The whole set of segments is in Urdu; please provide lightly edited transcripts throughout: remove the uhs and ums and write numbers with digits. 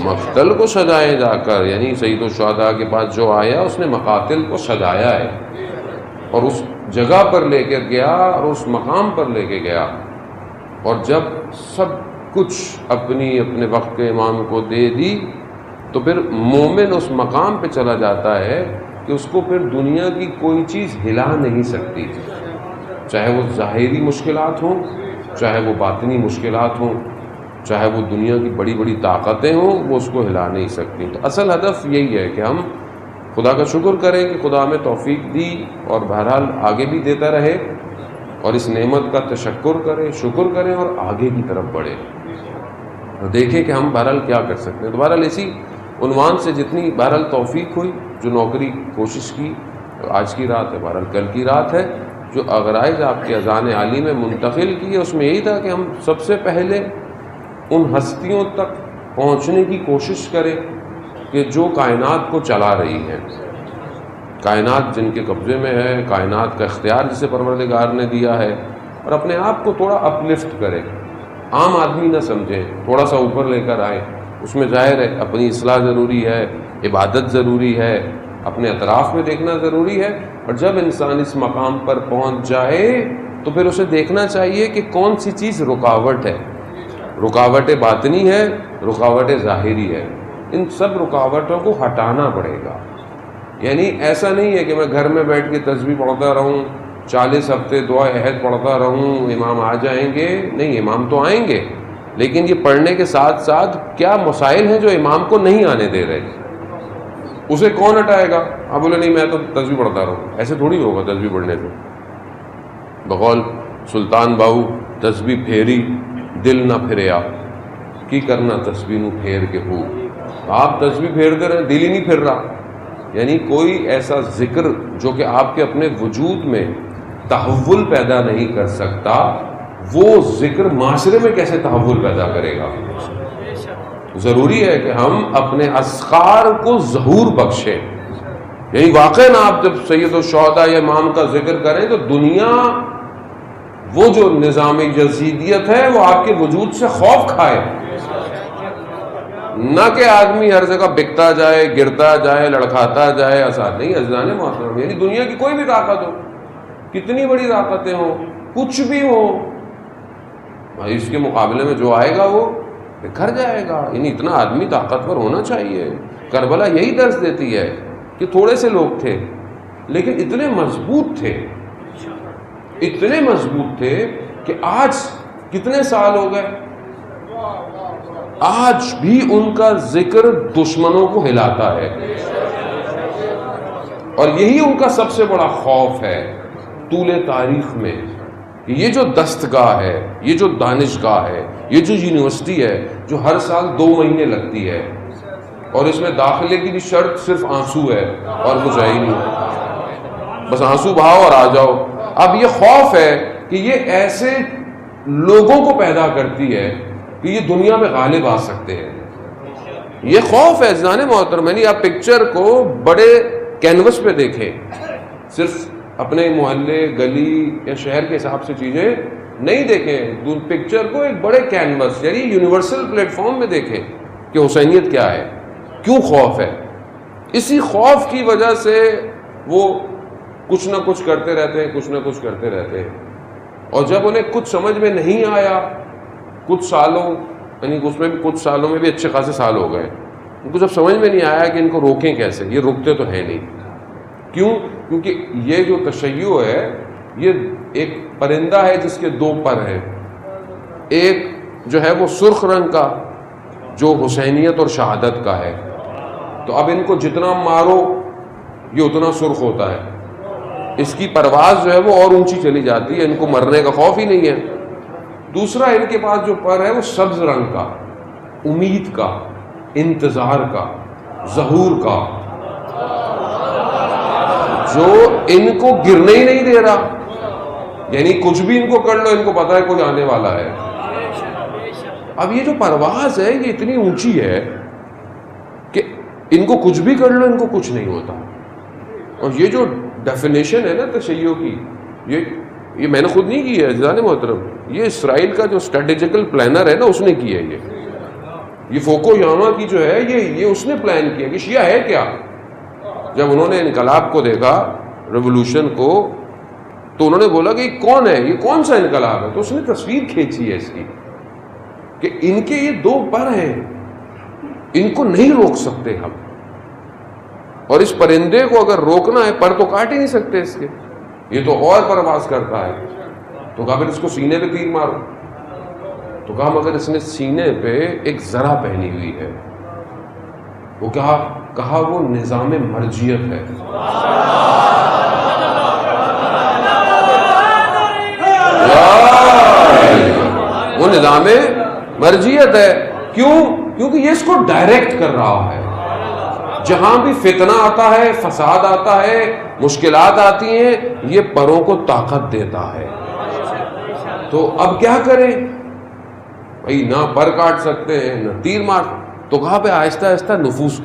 مقتل کو سجائے جا کر، یعنی سید الشہداء کے پاس جو آیا اس نے مقاتل کو سجایا ہے اور اس جگہ پر لے کے گیا اور اس مقام پر لے کے گیا، اور جب سب کچھ اپنے وقت کے امام کو دے دی تو پھر مومن اس مقام پہ چلا جاتا ہے کہ اس کو پھر دنیا کی کوئی چیز ہلا نہیں سکتی، چاہے وہ ظاہری مشکلات ہوں، چاہے وہ باطنی مشکلات ہوں، چاہے وہ دنیا کی بڑی بڑی طاقتیں ہوں، وہ اس کو ہلا نہیں سکتی۔ تو اصل ہدف یہی ہے کہ ہم خدا کا شکر کریں کہ خدا ہمیں توفیق دی اور بہرحال آگے بھی دیتا رہے، اور اس نعمت کا تشکر کریں، شکر کریں اور آگے کی طرف بڑھیں، دیکھیں کہ ہم بہرحال کیا کر سکتے ہیں۔ تو بہرحال اسی عنوان سے جتنی بہرحال توفیق ہوئی، جو نوکری کوشش کی، آج کی رات ہے، بہرحال کل کی رات ہے، جو اغرائز آپ کے اذان عالی میں منتقل کی ہے، اس میں یہی تھا کہ ہم سب سے پہلے ان ہستیوں تک پہنچنے کی کوشش کریں کہ جو کائنات کو چلا رہی ہیں، کائنات جن کے قبضے میں ہے، کائنات کا اختیار جسے پروردگار نے دیا ہے، اور اپنے آپ کو تھوڑا اپلفٹ کریں، عام آدمی نہ سمجھیں، تھوڑا سا اوپر لے کر آئیں۔ اس میں ظاہر ہے اپنی اصلاح ضروری ہے، عبادت ضروری ہے، اپنے اطراف میں دیکھنا ضروری ہے، اور جب انسان اس مقام پر پہنچ جائے تو پھر اسے دیکھنا چاہیے کہ کون سی چیز رکاوٹ ہے، رکاوٹ باطنی ہے، رکاوٹ ظاہری ہے، ان سب رکاوٹوں کو ہٹانا پڑے گا۔ یعنی ایسا نہیں ہے کہ میں گھر میں بیٹھ کے تسبیح پڑھتا رہوں، 40 ہفتے دعا عہد پڑھتا رہوں، امام آ جائیں گے، نہیں، امام تو آئیں گے، لیکن یہ پڑھنے کے ساتھ ساتھ کیا مسائل ہیں جو امام کو نہیں آنے دے رہے، اسے کون ہٹائے گا؟ آپ بولے نہیں میں تو تسبیح پڑھتا رہوں، ایسے تھوڑی ہوگا تسبیح پڑھنے سے۔ بقول سلطان باہو تسبیح پھیری دل نہ پھریا، کی کرنا تسبیح نو پھیر کے ہو، آپ تسبیح پھیرتے رہے، دل ہی نہیں پھر رہا، یعنی کوئی ایسا ذکر جو کہ آپ کے اپنے وجود میں تحول پیدا نہیں کر سکتا، وہ ذکر معاشرے میں کیسے تحول پیدا کرے گا؟ ضروری ہے کہ ہم اپنے اذکار کو ظہور بخشیں، یعنی واقعاً آپ جب سید الشہداء یا امام کا ذکر کریں تو دنیا وہ جو نظام یزیدیت ہے وہ آپ کے وجود سے خوف کھائے، نہ کہ آدمی ہر جگہ بکتا جائے، گرتا جائے، لڑکھاتا جائے، آسان نہیں۔ عزیزان محترم، یعنی دنیا کی کوئی بھی طاقت ہو، کتنی بڑی طاقتیں ہوں، کچھ بھی ہو، بھائی اس کے مقابلے میں جو آئے گا وہ بکھر جائے گا، یعنی اتنا آدمی طاقتور ہونا چاہیے۔ کربلا یہی درس دیتی ہے کہ تھوڑے سے لوگ تھے لیکن اتنے مضبوط تھے، اتنے مضبوط تھے کہ آج کتنے سال ہو گئے، آج بھی ان کا ذکر دشمنوں کو ہلاتا ہے، اور یہی ان کا سب سے بڑا خوف ہے طول تاریخ میں، کہ یہ جو دستگاہ ہے، یہ جو دانشگاہ ہے، یہ جو یونیورسٹی ہے جو ہر سال 2 مہینے لگتی ہے، اور اس میں داخلے کی بھی شرط صرف آنسو ہے اور کچھ ہے ہی نہیں، بس آنسو بہاؤ اور آ جاؤ۔ اب یہ خوف ہے کہ یہ ایسے لوگوں کو پیدا کرتی ہے کہ یہ دنیا میں غالب آ سکتے ہیں، یہ خوف ہے عزیزان محترم۔ یعنی آپ پکچر کو بڑے کینوس پہ دیکھیں، صرف اپنے محلے، گلی یا شہر کے حساب سے چیزیں نہیں دیکھیں، پکچر کو ایک بڑے کینوس یعنی یونیورسل پلیٹ فارم میں دیکھیں کہ حسینیت کیا ہے، کیوں خوف ہے۔ اسی خوف کی وجہ سے وہ کچھ نہ کچھ کرتے رہتے ہیں، کچھ نہ کچھ کرتے رہتے ہیں، اور جب انہیں کچھ سمجھ میں نہیں آیا، کچھ سالوں، یعنی اس میں بھی کچھ سالوں میں بھی اچھے خاصے سال ہو گئے، ان کو جب سمجھ میں نہیں آیا کہ ان کو روکیں کیسے، یہ رکتے تو ہیں نہیں، کیوں؟ کیونکہ یہ جو تشیع ہے یہ ایک پرندہ ہے جس کے 2 پر ہیں، ایک جو ہے وہ سرخ رنگ کا جو حسینیت اور شہادت کا ہے، تو اب ان کو جتنا مارو یہ اتنا سرخ ہوتا ہے، اس کی پرواز جو ہے وہ اور اونچی چلی جاتی ہے، ان کو مرنے کا خوف ہی نہیں ہے۔ دوسرا ان کے پاس جو پر ہے وہ سبز رنگ کا، امید کا، انتظار کا، ظہور کا، جو ان کو گرنے ہی نہیں دے رہا، یعنی کچھ بھی ان کو کر لو ان کو پتا ہے کوئی آنے والا ہے۔ اب یہ جو پرواز ہے یہ اتنی اونچی ہے کہ ان کو کچھ بھی کر لو ان کو کچھ نہیں ہوتا، اور یہ جو ڈیفینیشن ہے نا تشیع کی، یہ میں نے خود نہیں کی ہے عزیزان محترم، یہ اسرائیل کا جو اسٹریٹجیکل پلانر ہے نا اس نے کی ہے، یہ فوکویاما کی جو ہے یہ اس نے پلان کیا کہ شیعہ ہے کیا. جب انہوں نے انقلاب کو دیکھا، ریولوشن کو، تو انہوں نے بولا کہ یہ کون ہے، یہ کون سا انقلاب ہے. تو اس نے تصویر کھینچی ہے اس کی کہ ان کے یہ دو پر ہیں، ان کو نہیں روک سکتے ہم، اور اس پرندے کو اگر روکنا ہے پر تو کاٹ ہی نہیں سکتے اس کے، یہ تو اور پرواز کرتا ہے. تو کہا پھر اس کو سینے پہ تیر مارو. تو کہا مگر اس نے سینے پہ ایک ذرہ پہنی ہوئی ہے. وہ کہا وہ نظام مرجیت ہے. وہ نظام مرجیت ہے. کیوں؟ کیونکہ یہ اس کو ڈائریکٹ کر رہا ہے. جہاں بھی فتنہ آتا ہے، فساد آتا ہے، مشکلات آتی ہیں، یہ پروں کو طاقت دیتا ہے. تو اب کیا کریں بھائی، نہ پر کاٹ سکتے ہیں نہ تیر مار. تو کہا پہ آہستہ آہستہ نفوذ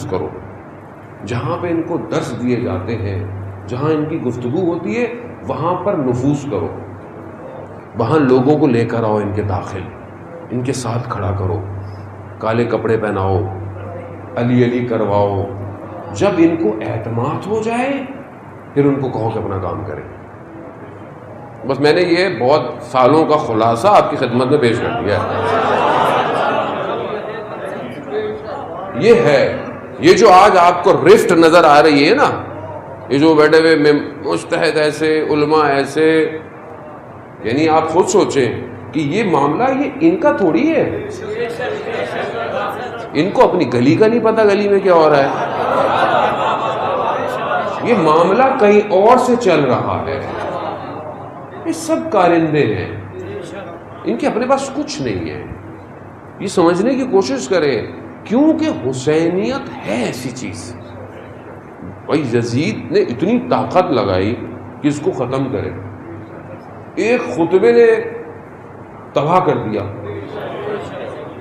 کرو. جہاں پہ ان کو درس دیے جاتے ہیں، جہاں ان کی گفتگو ہوتی ہے، وہاں پر نفوذ کرو. وہاں لوگوں کو لے کر آؤ ان کے داخل، ان کے ساتھ کھڑا کرو، کالے کپڑے پہناؤ، علی علی کرواؤ. جب ان کو اعتماد ہو جائے پھر ان کو کہو کہ اپنا کام کریں. بس میں نے یہ بہت سالوں کا خلاصہ آپ کی خدمت میں پیش کر دیا ہے. یہ ہے، یہ جو آج آپ کو رفٹ نظر آ رہی ہے نا، یہ جو بیٹھے ہوئے مجتہد ایسے، علماء ایسے، یعنی آپ خود سوچیں کہ یہ معاملہ یہ ان کا تھوڑی ہے. ان کو اپنی گلی کا نہیں پتا گلی میں کیا ہو رہا ہے. یہ معاملہ کہیں اور سے چل رہا ہے. یہ سب کارندے ہیں، ان کے اپنے پاس کچھ نہیں ہے. یہ سمجھنے کی کوشش کریں، کیونکہ حسینیت ہے ایسی چیز. بھائی یزید نے اتنی طاقت لگائی کہ اس کو ختم کرے. ایک خطبے نے تباہ کر دیا.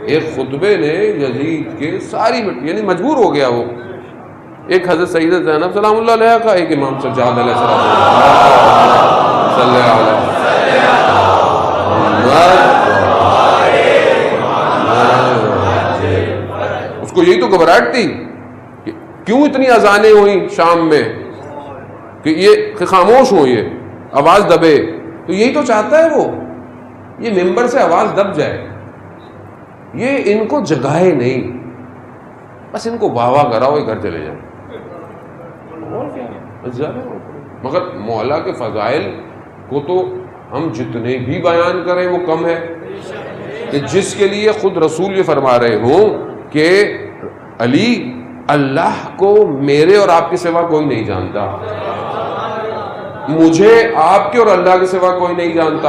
ایک خطبے نے یزید کے ساری یعنی مجبور ہو گیا وہ. ایک حضرت سیدہ زینب سلام اللہ علیہ کا، ایک امام سجاد علیہ السلام صلی اللہ علیہ اس کو یہی تو گھبراہٹ تھی کہ کیوں اتنی اذانیں ہوئیں شام میں کہ یہ خاموش ہو، یہ آواز دبے. تو یہی تو چاہتا ہے وہ، یہ ممبر سے آواز دب جائے. یہ ان کو جگائے نہیں، بس ان کو واہ واہ کراؤ، یہ گھر چلے جائیں. مگر مولا کے فضائل کو تو ہم جتنے بھی بیان کریں وہ کم ہے. کہ جس کے لیے خود رسول یہ فرما رہے ہوں کہ علی اللہ کو میرے اور آپ کے سوا کوئی نہیں جانتا، مجھے آپ کے اور اللہ کے سوا کوئی نہیں جانتا،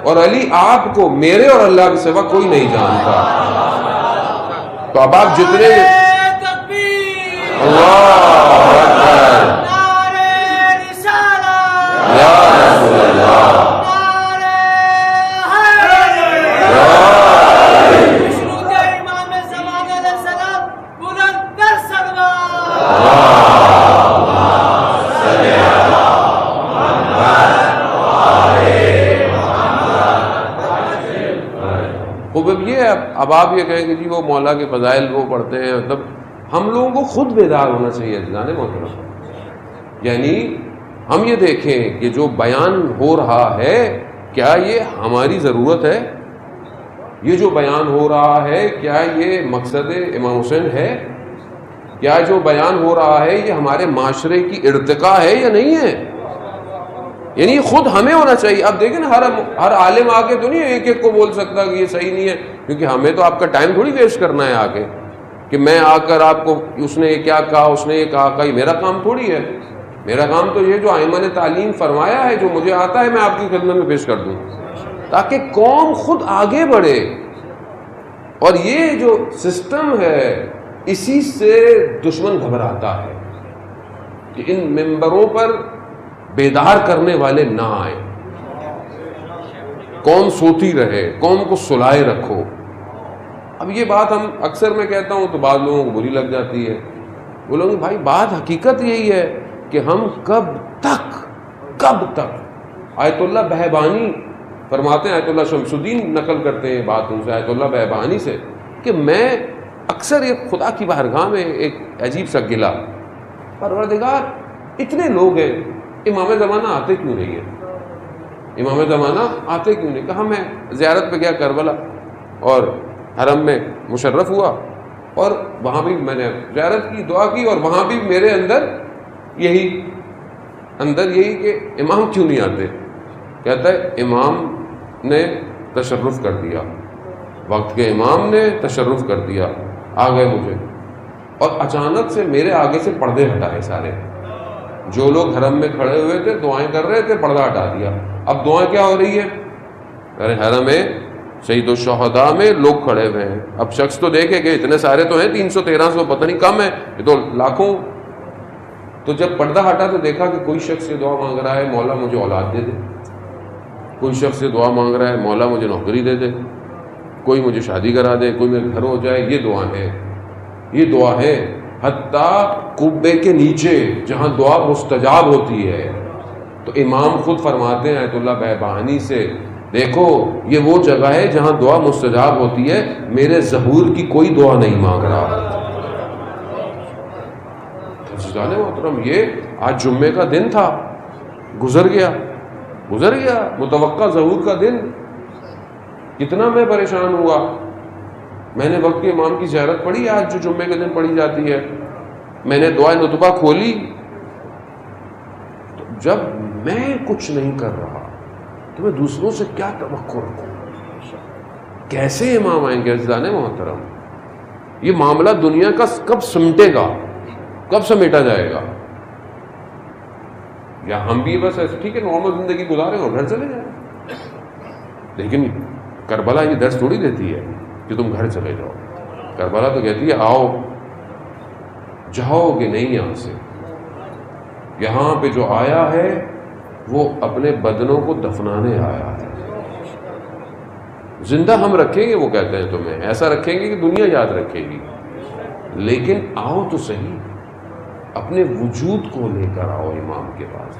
اور علی آپ کو میرے اور اللہ کے سوا کوئی نہیں جانتا. تو اب آپ جتنے اب آپ یہ کہیں کہ جی وہ مولا کے فضائل وہ پڑھتے ہیں، مطلب ہم لوگوں کو خود بیدار ہونا چاہیے جانے محترم. یعنی ہم یہ دیکھیں کہ جو بیان ہو رہا ہے کیا یہ ہماری ضرورت ہے؟ یہ جو بیان ہو رہا ہے کیا یہ مقصد امام حسین ہے؟ کیا جو بیان ہو رہا ہے یہ ہمارے معاشرے کی ارتقاء ہے یا نہیں ہے؟ یعنی خود ہمیں ہونا چاہیے. اب دیکھیں نا، ہر عالم آ کے تو نہیں ایک ایک کو بول سکتا کہ یہ صحیح نہیں ہے، کیونکہ ہمیں تو آپ کا ٹائم تھوڑی ویسٹ کرنا ہے آ کے کہ میں آ کر آپ کو اس نے یہ کیا کہا، اس نے یہ کہا. یہ میرا کام تھوڑی ہے. میرا کام تو یہ جو ائمہ نے تعلیم فرمایا ہے، جو مجھے آتا ہے، میں آپ کی خدمت میں پیش کر دوں تاکہ قوم خود آگے بڑھے. اور یہ جو سسٹم ہے اسی سے دشمن گھبراتا ہے کہ ان ممبروں پر بیدار کرنے والے نہ آئیں، قوم سوتی رہے، قوم کو سلائے رکھو. اب یہ بات ہم اکثر میں کہتا ہوں تو بعض لوگوں کو بری لگ جاتی ہے. بولوں گے بھائی بات حقیقت یہی ہے کہ ہم کب تک آیت اللہ بہبانی فرماتے ہیں آیت اللہ شمس الدین نقل کرتے ہیں بات ان سے آیت اللہ بہبہانی سے کہ میں اکثر یہ خدا کی بارگاہ میں ایک عجیب سا گلا، پروردگار اتنے لوگ ہیں، امام زمانہ آتے کیوں نہیں ہیں؟ امام زمانہ آتے کیوں نہیں؟ کہا میں زیارت پہ گیا کربلا اور حرم میں مشرف ہوا، اور وہاں بھی میں نے زیارت کی، دعا کی، اور وہاں بھی میرے اندر یہی کہ امام کیوں نہیں آتے؟ کہتا ہے امام نے تشرف کر دیا، وقت کے امام نے تشرف کر دیا، آ گئے مجھے، اور اچانک سے میرے آگے سے پردے ہٹائے سارے، جو لوگ حرم میں کھڑے ہوئے تھے دعائیں کر رہے تھے، پردہ ہٹا دیا۔ اب دعائیں کیا ہو رہی ہے؟ ارے حرم میں سید الشہداء میں لوگ کھڑے ہوئے ہیں، اب شخص تو دیکھے کہ اتنے سارے تو ہیں، 300 1300 پتہ نہیں کم ہے، یہ تو لاکھوں۔ تو جب پردہ ہٹا تو دیکھا کہ کوئی شخص یہ دعا مانگ رہا ہے مولا مجھے اولاد دے دے، کوئی شخص یہ دعا مانگ رہا ہے مولا مجھے نوکری دے دے، کوئی مجھے شادی کرا دے، کوئی میرے گھر ہو جائے۔ یہ دعا ہے حتیٰ قبے کے نیچے جہاں دعا مستجاب ہوتی ہے۔ تو امام خود فرماتے ہیں آیت اللہ بہبہانی سے، دیکھو یہ وہ جگہ ہے جہاں دعا مستجاب ہوتی ہے، میرے ظہور کی کوئی دعا نہیں مانگ رہا۔ محترم یہ آج جمعے کا دن تھا، گزر گیا متوقع ظہور کا دن، کتنا میں پریشان ہوا۔ میں نے وقت کے امام کی زیارت پڑھی آج جو جمعے کے دن پڑھی جاتی ہے، میں نے دعائے نطبہ کھولی، تو جب میں کچھ نہیں کر رہا تو میں دوسروں سے کیا توقع رکھوں؟ کیسے امام آئیں گے؟ عزیزان محترم، یہ معاملہ دنیا کا کب سمٹے گا، کب سمیٹا جائے گا؟ یا ہم بھی بس ایسے ٹھیک ہے نارمل زندگی گزاریں اور گھر چلے جائیں، لیکن کربلا یہ درس تھوڑی دیتی ہے کہ تم گھر چلے جاؤ۔ کربلا تو کہتی ہے آؤ، جاؤ گے نہیں یہاں سے، یہاں پہ جو آیا ہے وہ اپنے بدنوں کو دفنانے آیا ہے۔ زندہ ہم رکھیں گے، وہ کہتے ہیں تمہیں ایسا رکھیں گے کہ دنیا یاد رکھے گی، لیکن آؤ تو صحیح، اپنے وجود کو لے کر آؤ امام کے پاس۔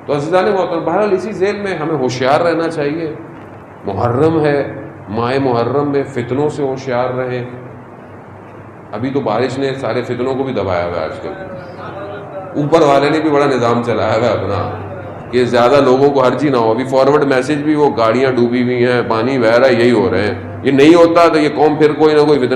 تو عزیزان محترم، بہرحال اسی ذیل میں ہمیں ہوشیار رہنا چاہیے۔ محرم ہے، ماہ محرم میں فتنوں سے ہوشیار رہیں۔ ابھی تو بارش نے سارے فتنوں کو بھی دبایا ہوا ہے، آج کل اوپر والے نے بھی بڑا نظام چلایا ہوا ہے اپنا کہ زیادہ لوگوں کو ہرجی نہ ہو۔ ابھی فارورڈ میسج بھی وہ گاڑیاں ڈوبی ہوئی ہیں، پانی بہہ رہا ہے، یہی ہو رہے ہیں۔ یہ نہیں ہوتا تو یہ قوم پھر کوئی نہ کوئی فتنہ